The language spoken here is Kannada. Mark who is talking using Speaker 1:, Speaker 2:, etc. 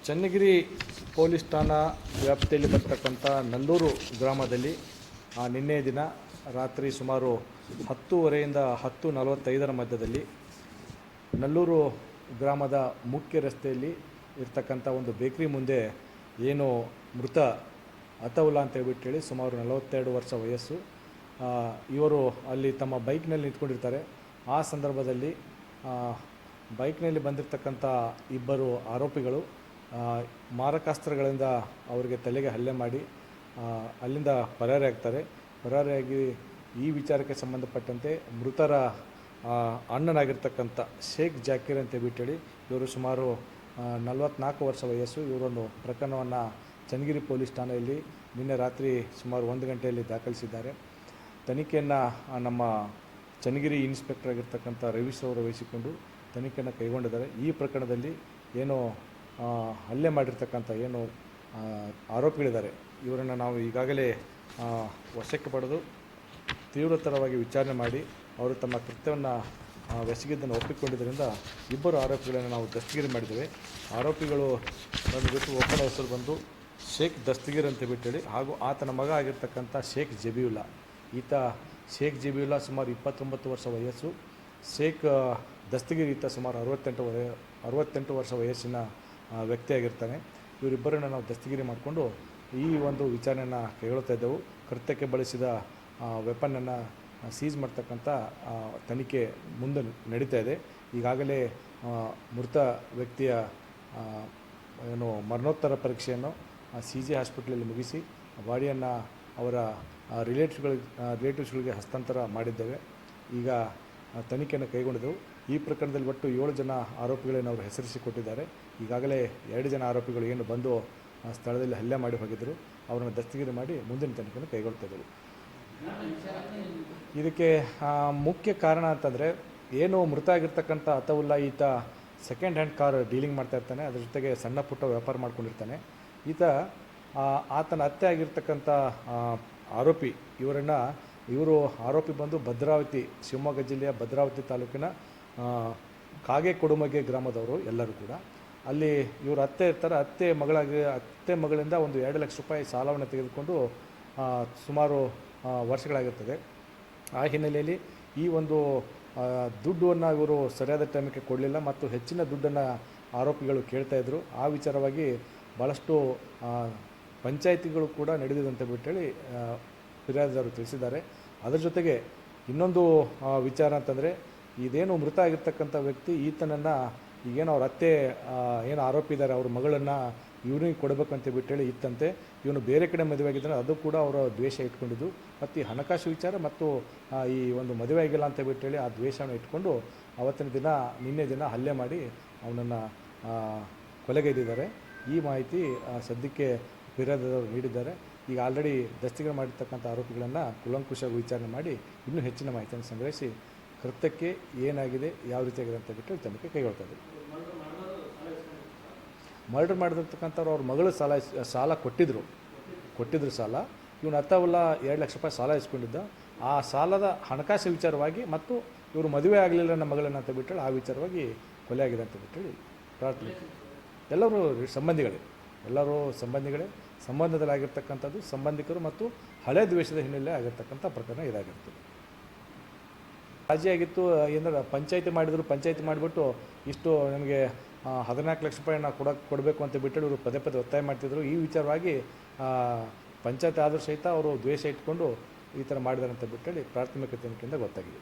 Speaker 1: ಚನ್ನಗಿರಿ ಪೊಲೀಸ್ ಠಾಣಾ ವ್ಯಾಪ್ತಿಯಲ್ಲಿ ಬರ್ತಕ್ಕಂಥ ನಲ್ಲೂರು ಗ್ರಾಮದಲ್ಲಿ ನಿನ್ನೆ ದಿನ ರಾತ್ರಿ ಸುಮಾರು 10:30ರಿಂದ 10:45 ಮಧ್ಯದಲ್ಲಿ ನಲ್ಲೂರು ಗ್ರಾಮದ ಮುಖ್ಯ ರಸ್ತೆಯಲ್ಲಿ ಇರ್ತಕ್ಕಂಥ ಒಂದು ಬೇಕ್ರಿ ಮುಂದೆ ಏನು ಮೃತ ಅತವುಲ್ಲಾ ಅಂತ ಹೇಳ್ಬಿಟ್ಟು ಸುಮಾರು 42 ವರ್ಷ ವಯಸ್ಸು ಇವರು ಅಲ್ಲಿ ತಮ್ಮ ಬೈಕ್ನಲ್ಲಿ ನಿಂತ್ಕೊಂಡಿರ್ತಾರೆ. ಆ ಸಂದರ್ಭದಲ್ಲಿ ಬೈಕ್ನಲ್ಲಿ ಬಂದಿರತಕ್ಕಂಥ ಇಬ್ಬರು ಆರೋಪಿಗಳು ಮಾರಕಾಸ್ತ್ರಗಳಿಂದ ಅವರಿಗೆ ತಲೆಗೆ ಹಲ್ಲೆ ಮಾಡಿ ಅಲ್ಲಿಂದ ಪರಾರಿಯಾಗ್ತಾರೆ. ಪರಾರಿಯಾಗಿ ಈ ವಿಚಾರಕ್ಕೆ ಸಂಬಂಧಪಟ್ಟಂತೆ ಮೃತರ ಅಣ್ಣನಾಗಿರ್ತಕ್ಕಂಥ ಶೇಖ್ ಜಾಕೀರ್ ಅಂತ ಹೇಳ್ಬಿಟ್ಟು ಇವರು ಸುಮಾರು 44 ವರ್ಷ ವಯಸ್ಸು. ಇವರೊಂದು ಪ್ರಕರಣವನ್ನು ಚನ್ನಗಿರಿ ಪೊಲೀಸ್ ಠಾಣೆಯಲ್ಲಿ ನಿನ್ನೆ ರಾತ್ರಿ ಸುಮಾರು 1 ಗಂಟೆಯಲ್ಲಿ ದಾಖಲಿಸಿದ್ದಾರೆ. ತನಿಖೆಯನ್ನು ನಮ್ಮ ಚನ್ನಗಿರಿ ಇನ್ಸ್ಪೆಕ್ಟರ್ ಆಗಿರ್ತಕ್ಕಂಥ ರವೀಶ್ ಅವರು ವಹಿಸಿಕೊಂಡು ತನಿಖೆಯನ್ನು ಕೈಗೊಂಡಿದ್ದಾರೆ. ಈ ಪ್ರಕರಣದಲ್ಲಿ ಏನು ಹಲ್ಲೆ ಮಾಡಿರ್ತಕ್ಕಂಥ ಏನು ಆರೋಪಿಗಳಿದ್ದಾರೆ ಇವರನ್ನು ನಾವು ಈಗಾಗಲೇ ವಶಕ್ಕೆ ಪಡೆದು ತೀವ್ರತರವಾಗಿ ವಿಚಾರಣೆ ಮಾಡಿ ಅವರು ತಮ್ಮ ಕೃತ್ಯವನ್ನು ಬೆಸಗಿದ್ದನ್ನು ಒಪ್ಪಿಕೊಂಡಿದ್ದರಿಂದ ಇಬ್ಬರು ಆರೋಪಿಗಳನ್ನು ನಾವು ದಸ್ತಗಿರಿ ಮಾಡಿದ್ದೇವೆ. ಆರೋಪಿಗಳು ಬಂದುಬಿಟ್ಟು ಒಬ್ಬನ ಹೆಸರು ಬಂದು ಶೇಖ್ ದಸ್ತಗಿರ್ ಅಂತ ಬಿಟ್ಟೇಳಿ ಹಾಗೂ ಆತನ ಮಗ ಆಗಿರ್ತಕ್ಕಂಥ ಶೇಖ್ ಜಬೀವುಲ್ಲಾ. ಈತ ಶೇಖ್ ಜಬೀವುಲ್ಲಾ ಸುಮಾರು 29 ವರ್ಷ ವಯಸ್ಸು. ಶೇಖ್ ದಸ್ತಗಿರ್ ಈತ ಸುಮಾರು 68 ವರ್ಷ ವಯಸ್ಸಿನ ವ್ಯಕ್ತಿಯಾಗಿರ್ತಾನೆ. ಇವರಿಬ್ಬರನ್ನು ನಾವು ದಸ್ತಗಿರಿ ಮಾಡಿಕೊಂಡು ಈ ಒಂದು ವಿಚಾರಣೆಯನ್ನು ಕೈಗೊಳ್ತಾ ಇದ್ದೆವು. ಕೃತ್ಯಕ್ಕೆ ಬಳಸಿದ ವೆಪನನ್ನು ಸೀಸ್ ಮಾಡ್ತಕ್ಕಂಥ ತನಿಖೆ ಮುಂದೆ ನಡೀತಾ ಇದೆ. ಈಗಾಗಲೇ ಮೃತ ವ್ಯಕ್ತಿಯ ಏನು ಮರಣೋತ್ತರ ಪರೀಕ್ಷೆಯನ್ನು CJ ಹಾಸ್ಪಿಟಲಲ್ಲಿ ಮುಗಿಸಿ ಬಾಡಿಯನ್ನು ಅವರ ರಿಲೇಟಿವ್ಸ್ಗಳಿಗೆ ಹಸ್ತಾಂತರ ಮಾಡಿದ್ದೇವೆ. ಈಗ ತನಿಖೆಯನ್ನು ಕೈಗೊಂಡಿದ್ದೆವು. ಈ ಪ್ರಕರಣದಲ್ಲಿ ಒಟ್ಟು 7 ಜನ ಆರೋಪಿಗಳನ್ನು ಅವರು ಹೆಸರಿಸಿಕೊಟ್ಟಿದ್ದಾರೆ. ಈಗಾಗಲೇ 2 ಜನ ಆರೋಪಿಗಳು ಏನು ಬಂದು ಸ್ಥಳದಲ್ಲಿ ಹಲ್ಲೆ ಮಾಡಿ ಹೋಗಿದ್ದರು ಅವರನ್ನು ದಸ್ತಗಿರಿ ಮಾಡಿ ಮುಂದಿನ ತನಿಖೆಯನ್ನು ಕೈಗೊಳ್ತಾ ಇದ್ದೆವು. ಇದಕ್ಕೆ ಮುಖ್ಯ ಕಾರಣ ಅಂತಂದರೆ ಏನು ಮೃತ ಆಗಿರ್ತಕ್ಕಂಥ ಅತವುಲ್ಲಾ ಈತ ಸೆಕೆಂಡ್ ಹ್ಯಾಂಡ್ ಕಾರ್ ಡೀಲಿಂಗ್ ಮಾಡ್ತಾ ಇರ್ತಾನೆ. ಅದ್ರ ಜೊತೆಗೆ ಸಣ್ಣ ಪುಟ್ಟ ವ್ಯಾಪಾರ ಮಾಡ್ಕೊಂಡಿರ್ತಾನೆ. ಈತ ಆತನ ಅತ್ತೆ ಆಗಿರ್ತಕ್ಕಂಥ ಆರೋಪಿ ಇವರು ಆರೋಪಿ ಬಂದು ಭದ್ರಾವತಿ, ಶಿವಮೊಗ್ಗ ಜಿಲ್ಲೆಯ ಭದ್ರಾವತಿ ತಾಲೂಕಿನ ಕಾಗೆ ಕೊಡುಮಗೆ ಗ್ರಾಮದವರು ಎಲ್ಲರೂ ಕೂಡ. ಅಲ್ಲಿ ಇವರು ಅತ್ತೆ ಇರ್ತಾರೆ. ಅತ್ತೆ ಮಗಳಿಂದ ಒಂದು 2 ಲಕ್ಷ ರೂಪಾಯಿ ಸಾಲವನ್ನು ತೆಗೆದುಕೊಂಡು ಸುಮಾರು ವರ್ಷಗಳಾಗಿರ್ತದೆ. ಆ ಹಿನ್ನೆಲೆಯಲ್ಲಿ ಈ ಒಂದು ದುಡ್ಡನ್ನು ಇವರು ಸರಿಯಾದ ಟೈಮಿಗೆ ಕೊಡಲಿಲ್ಲ ಮತ್ತು ಹೆಚ್ಚಿನ ದುಡ್ಡನ್ನು ಆರೋಪಿಗಳು ಕೇಳ್ತಾಯಿದ್ರು. ಆ ವಿಚಾರವಾಗಿ ಭಾಳಷ್ಟು ಪಂಚಾಯಿತಿಗಳು ಕೂಡ ನಡೆದಿದೆ ಅಂತ ಬಿಟ್ಟೇಳಿ ಫಿರ್ಯಾದಿದಾರರು ತಿಳಿಸಿದ್ದಾರೆ. ಅದರ ಜೊತೆಗೆ ಇನ್ನೊಂದು ವಿಚಾರ ಅಂತಂದರೆ ಇದೇನು ಮೃತ ಆಗಿರ್ತಕ್ಕಂಥ ವ್ಯಕ್ತಿ ಈತನನ್ನು ಈಗೇನು ಅವ್ರ ಅತ್ತೆ ಏನು ಆರೋಪಿ ಇದ್ದಾರೆ ಅವ್ರ ಮಗಳನ್ನು ಇವನಿಗೆ ಕೊಡಬೇಕಂತ ಬಿಟ್ಟೇಳಿ ಇತ್ತಂತೆ. ಇವನು ಬೇರೆ ಕಡೆ ಮದುವೆ ಆಗಿದ್ದಾನೆ, ಅದು ಕೂಡ ಅವರ ದ್ವೇಷ ಇಟ್ಕೊಂಡಿದ್ದು. ಮತ್ತು ಈ ಹಣಕಾಸು ವಿಚಾರ ಮತ್ತು ಈ ಒಂದು ಮದುವೆ ಆಗಿಲ್ಲ ಅಂತ ಬಿಟ್ಟೇಳಿ ಆ ದ್ವೇಷವನ್ನು ಇಟ್ಕೊಂಡು ನಿನ್ನೆ ದಿನ ಹಲ್ಲೆ ಮಾಡಿ ಅವನನ್ನು ಕೊಲೆಗೈದಿದ್ದಾರೆ. ಈ ಮಾಹಿತಿ ಸದ್ಯಕ್ಕೆ ಫಿರ್ಯಾದಿದಾರರು ನೀಡಿದ್ದಾರೆ. ಈಗ ಆಲ್ರೆಡಿ ದಸ್ತಗಿರಿ ಮಾಡಿರ್ತಕ್ಕಂಥ ಆರೋಪಿಗಳನ್ನು ಕೂಲಂಕುಷವಾಗಿ ವಿಚಾರಣೆ ಮಾಡಿ ಇನ್ನೂ ಹೆಚ್ಚಿನ ಮಾಹಿತಿಯನ್ನು ಸಂಗ್ರಹಿಸಿ ಕೃತ್ಯಕ್ಕೆ ಏನಾಗಿದೆ, ಯಾವ ರೀತಿಯಾಗಿದೆ ಅಂತ ಬಿಟ್ಟು ತನಿಖೆ ಕೈಗೊಳ್ತಾ ಇದ್ದೀವಿ. ಮರ್ಡರ್ ಮಾಡಿರ್ತಕ್ಕಂಥವ್ರು ಅವ್ರ ಮಗಳು ಸಾಲ ಕೊಟ್ಟಿದ್ರು ಸಾಲ. ಇವನು ಅತವುಲ್ಲಾ 2 ಲಕ್ಷ ರೂಪಾಯಿ ಸಾಲ ಇಸ್ಕೊಂಡಿದ್ದ. ಆ ಸಾಲದ ಹಣಕಾಸು ವಿಚಾರವಾಗಿ ಮತ್ತು ಇವರು ಮದುವೆ ಆಗಲಿಲ್ಲ ನಮ್ಮ ಮಗಳನ್ನು ಅಂತ ಬಿಟ್ಟೇಳಿ ಆ ವಿಚಾರವಾಗಿ ಕೊಲೆ ಆಗಿದೆ ಅಂತ ಬಿಟ್ಟೇಳಿ ಪ್ರಾರ್ಥನೆ. ಎಲ್ಲರೂ ಸಂಬಂಧಿಗಳೇ, ಸಂಬಂಧದಲ್ಲಾಗಿರ್ತಕ್ಕಂಥದ್ದು ಸಂಬಂಧಿಕರು ಮತ್ತು ಹಳೆ ದ್ವೇಷದ ಹಿನ್ನೆಲೆ ಆಗಿರ್ತಕ್ಕಂಥ ಪ್ರಕರಣ ಇದಾಗಿರ್ತದೆ. ರಾಜಿಯಾಗಿತ್ತು ಏನಾರ ಪಂಚಾಯಿತಿ ಮಾಡಿಬಿಟ್ಟು ಇಷ್ಟು ನಮಗೆ 14 ಲಕ್ಷ ರೂಪಾಯಿನ ಕೊಡಬೇಕು ಅಂತ ಬಿಟ್ಟು ಇವರು ಪದೇ ಒತ್ತಾಯ ಮಾಡ್ತಿದ್ರು. ಈ ವಿಚಾರವಾಗಿ ಪಂಚಾಯತ್ ಆದರೂ ಸಹಿತ ಅವರು ದ್ವೇಷ ಇಟ್ಕೊಂಡು ಈ ಥರ ಮಾಡಿದ್ದಾರೆ ಅಂತ ಬಿಟ್ಟೇಳಿ ಪ್ರಾಥಮಿಕ ತನಿಖೆಯಿಂದ ಗೊತ್ತಾಗಿದೆ.